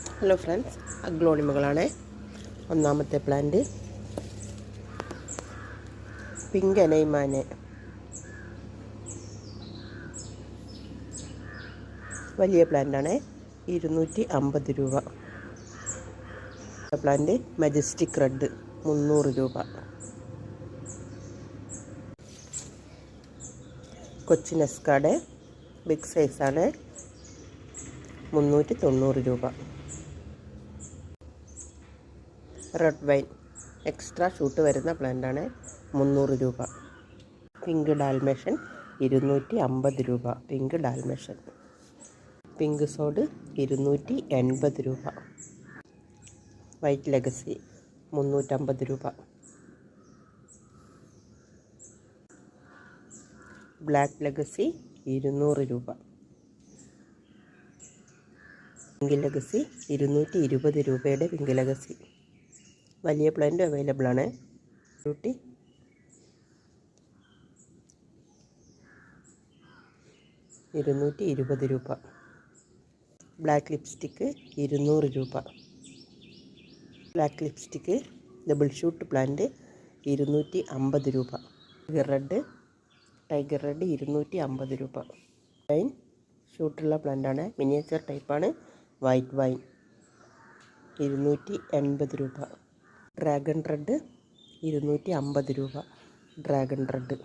Hello friends, അഗ്ലോണിമകളാണ്. ഒന്നാമത്തെ plant pink അനൈമാനെ. വലിയ പ്ലാന്റാണ്, 250 രൂപ. പ്ലാന്റ് മജസ്റ്റിക് റെഡ് 300 രൂപ. കൊച്ചിൻ എസ്കാഡ് ബിഗ് സൈസാണ്, 390 രൂപ. റെഡ് വൈൻ എക്സ്ട്രാ ഷൂട്ട് വരുന്ന പ്ലാന്റാണ്, 300 രൂപ. പിങ്ക് ഡാൽമേഷൻ 250 രൂപ. Pink Dalmatian. പിങ്ക് സോഡ് 280 രൂപ. വൈറ്റ് ലെഗസി 350 രൂപ. ബ്ലാക്ക് ലെഗസി 200 രൂപ. പിങ്ക് ലെഗസി 220 രൂപയുടെ പിങ്ക് ലെഗസി. വലിയ പ്ലാന്റ് അവൈലബിൾ ആണ്. 220 രൂപ. ബ്ലാക്ക് ലിപ്സ്റ്റിക്ക് 200 രൂപ. Black lipstick double shoot plant 250 രൂപ. ടൈഗർ റെഡ് 250 രൂപ. വൈൻ ഷൂട്ടുള്ള പ്ലാന്റാണ്, മിനിയേച്ചർ ടൈപ്പാണ്. വൈറ്റ് വൈൻ 280 രൂപ. ഡ്രാഗൺ റെഡ് 250 രൂപ. Dragon red